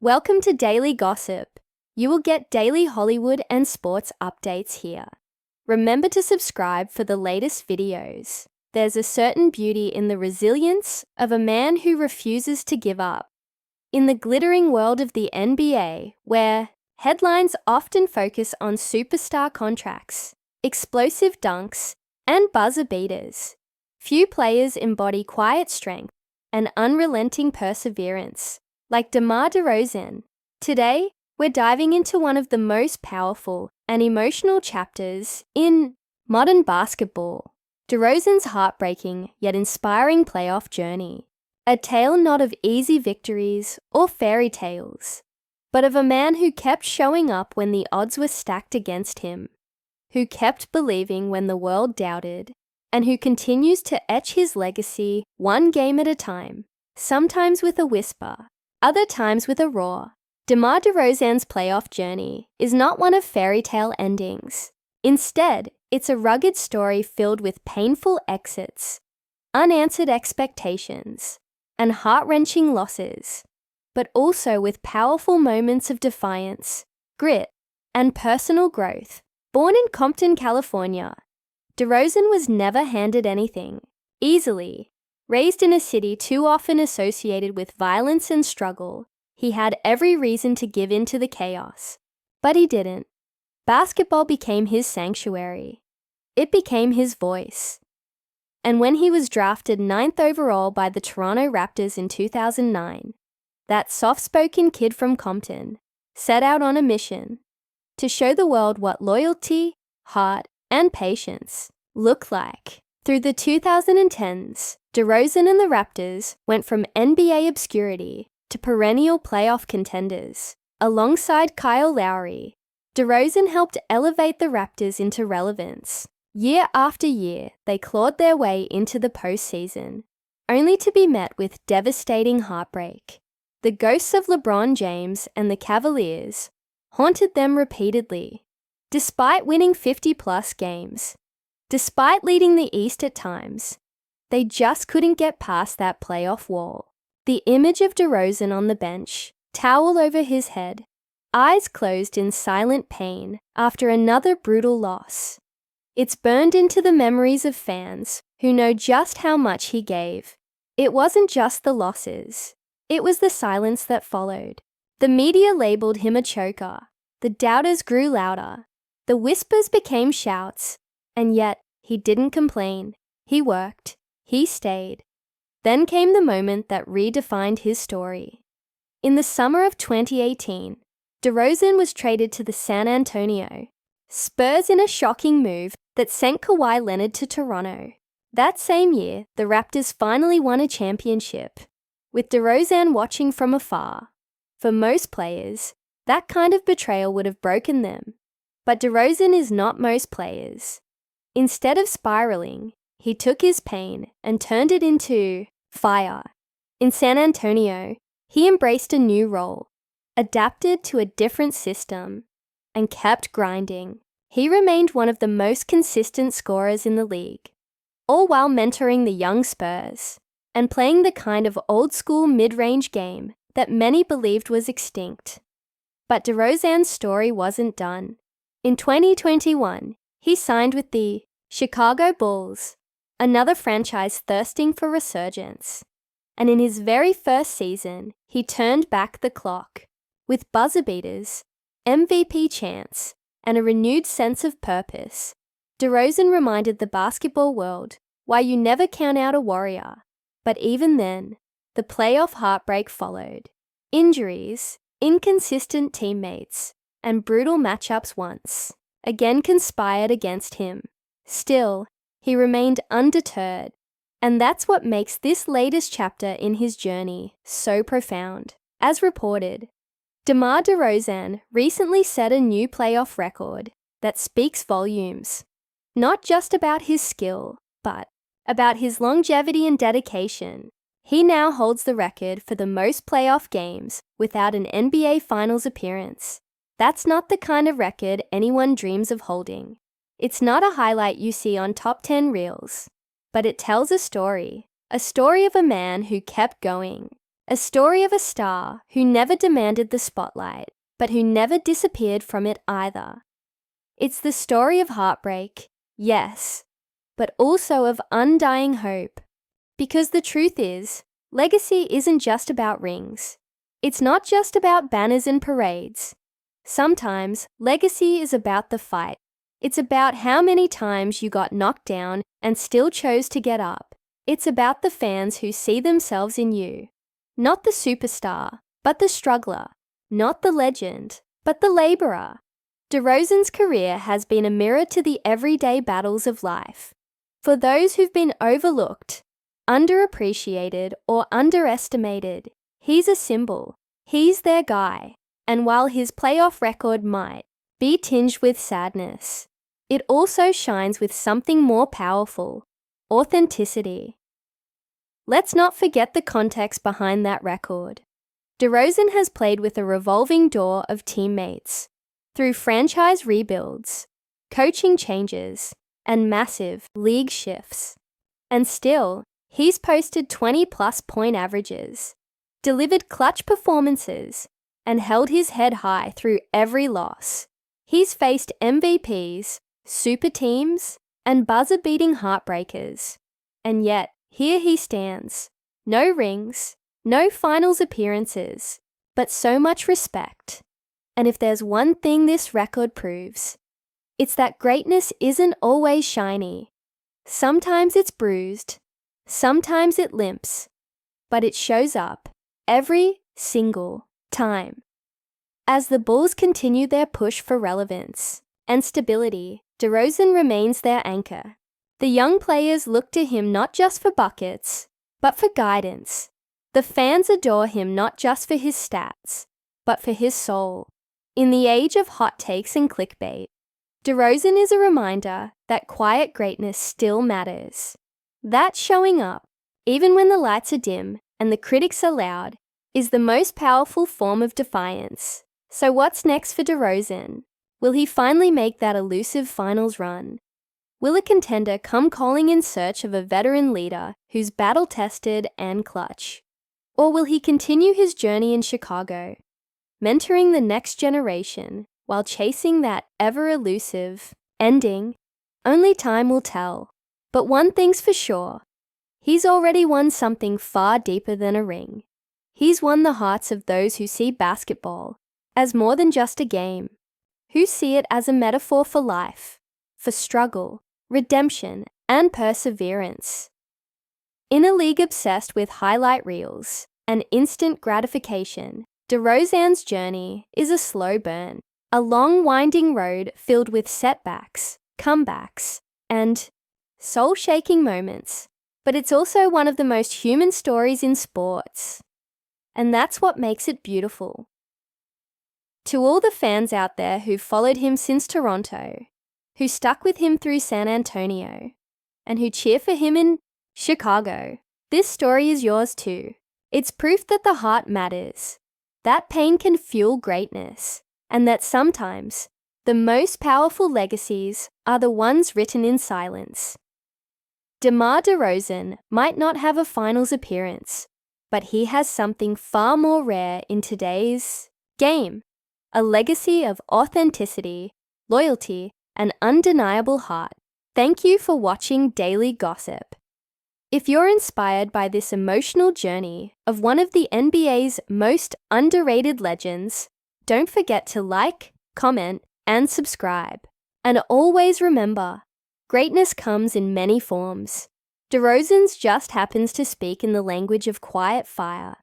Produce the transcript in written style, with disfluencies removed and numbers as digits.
Welcome to Daily Gossip. You will get daily Hollywood and sports updates here. Remember to subscribe for the latest videos. There's a certain beauty in the resilience of a man who refuses to give up. In the glittering world of the NBA, where headlines often focus on superstar contracts, explosive dunks, and buzzer beaters, few players embody quiet strength and unrelenting perseverance, like DeMar DeRozan. Today, we're diving into one of the most powerful and emotional chapters in modern basketball, DeRozan's heartbreaking yet inspiring playoff journey. A tale not of easy victories or fairy tales, but of a man who kept showing up when the odds were stacked against him, who kept believing when the world doubted, and who continues to etch his legacy one game at a time, sometimes with a whisper, other times with a roar. DeMar DeRozan's playoff journey is not one of fairy tale endings. Instead, it's a rugged story filled with painful exits, unanswered expectations, and heart-wrenching losses, but also with powerful moments of defiance, grit, and personal growth. Born in Compton, California, DeRozan was never handed anything easily. Raised in a city too often associated with violence and struggle, he had every reason to give in to the chaos. But he didn't. Basketball became his sanctuary. It became his voice. And when he was drafted 9th overall by the Toronto Raptors in 2009, that soft-spoken kid from Compton set out on a mission to show the world what loyalty, heart, and patience look like. Through the 2010s, DeRozan and the Raptors went from NBA obscurity to perennial playoff contenders. Alongside Kyle Lowry, DeRozan helped elevate the Raptors into relevance. Year after year, they clawed their way into the postseason, only to be met with devastating heartbreak. The ghosts of LeBron James and the Cavaliers haunted them repeatedly. Despite winning 50-plus games, despite leading the East at times, they just couldn't get past that playoff wall. The image of DeRozan on the bench, towel over his head, eyes closed in silent pain after another brutal loss. It's burned into the memories of fans who know just how much he gave. It wasn't just the losses. It was the silence that followed. The media labeled him a choker. The doubters grew louder. The whispers became shouts. And yet, he didn't complain. He worked. He stayed. Then came the moment that redefined his story. In the summer of 2018, DeRozan was traded to the San Antonio Spurs in a shocking move that sent Kawhi Leonard to Toronto. That same year, the Raptors finally won a championship, with DeRozan watching from afar. For most players, that kind of betrayal would have broken them. But DeRozan is not most players. Instead of spiraling, he took his pain and turned it into fire. In San Antonio, he embraced a new role, adapted to a different system, and kept grinding. He remained one of the most consistent scorers in the league, all while mentoring the young Spurs and playing the kind of old-school mid-range game that many believed was extinct. But DeRozan's story wasn't done. In 2021, he signed with the Chicago Bulls, another franchise thirsting for resurgence. And in his very first season, he turned back the clock. With buzzer beaters, MVP chants, and a renewed sense of purpose, DeRozan reminded the basketball world why you never count out a warrior. But even then, the playoff heartbreak followed. Injuries, inconsistent teammates, and brutal matchups once again conspired against him. Still, he remained undeterred, and that's what makes this latest chapter in his journey so profound. As reported, DeMar DeRozan recently set a new playoff record that speaks volumes, not just about his skill, but about his longevity and dedication. He now holds the record for the most playoff games without an NBA Finals appearance. That's not the kind of record anyone dreams of holding. It's not a highlight you see on top 10 reels, but it tells a story of a man who kept going, A story of a star who never demanded the spotlight, but who never disappeared from it either. It's the story of heartbreak, yes, but also of undying hope. Because the truth is, legacy isn't just about rings. It's not just about banners and parades. Sometimes, legacy is about the fight. It's about how many times you got knocked down and still chose to get up. It's about the fans who see themselves in you. Not the superstar, but the struggler. Not the legend, but the laborer. DeRozan's career has been a mirror to the everyday battles of life. For those who've been overlooked, underappreciated, or underestimated, he's a symbol. He's their guy. And while his playoff record might be tinged with sadness, it also shines with something more powerful: authenticity. Let's not forget the context behind that record. DeRozan has played with a revolving door of teammates through franchise rebuilds, coaching changes, and massive league shifts. And still, he's posted 20-plus point averages, delivered clutch performances, and held his head high through every loss. He's faced MVPs, super teams, and buzzer-beating heartbreakers. And yet, here he stands. No rings, no finals appearances, but so much respect. And if there's one thing this record proves, it's that greatness isn't always shiny. Sometimes it's bruised, sometimes it limps, but it shows up every single time. As the Bulls continue their push for relevance and stability, DeRozan remains their anchor. The young players look to him not just for buckets, but for guidance. The fans adore him not just for his stats, but for his soul. In the age of hot takes and clickbait, DeRozan is a reminder that quiet greatness still matters. That showing up, even when the lights are dim and the critics are loud, is the most powerful form of defiance. So what's next for DeRozan? Will he finally make that elusive finals run? Will a contender come calling in search of a veteran leader who's battle-tested and clutch? Or will he continue his journey in Chicago, mentoring the next generation while chasing that ever-elusive ending? Only time will tell. But one thing's for sure, he's already won something far deeper than a ring. He's won the hearts of those who see basketball as more than just a game, who see it as a metaphor for life, for struggle, redemption, and perseverance. In a league obsessed with highlight reels and instant gratification, DeRozan's journey is a slow burn, a long winding road filled with setbacks, comebacks, and soul-shaking moments. But it's also one of the most human stories in sports. And that's what makes it beautiful. To all the fans out there who've followed him since Toronto, who stuck with him through San Antonio, and who cheer for him in Chicago, this story is yours too. It's proof that the heart matters, that pain can fuel greatness, and that sometimes the most powerful legacies are the ones written in silence. DeMar DeRozan might not have a finals appearance, but he has something far more rare in today's game: a legacy of authenticity, loyalty, and undeniable heart. Thank you for watching Daily Gossip. If you're inspired by this emotional journey of one of the NBA's most underrated legends, don't forget to like, comment, and subscribe. And always remember, greatness comes in many forms. DeRozan's just happens to speak in the language of quiet fire.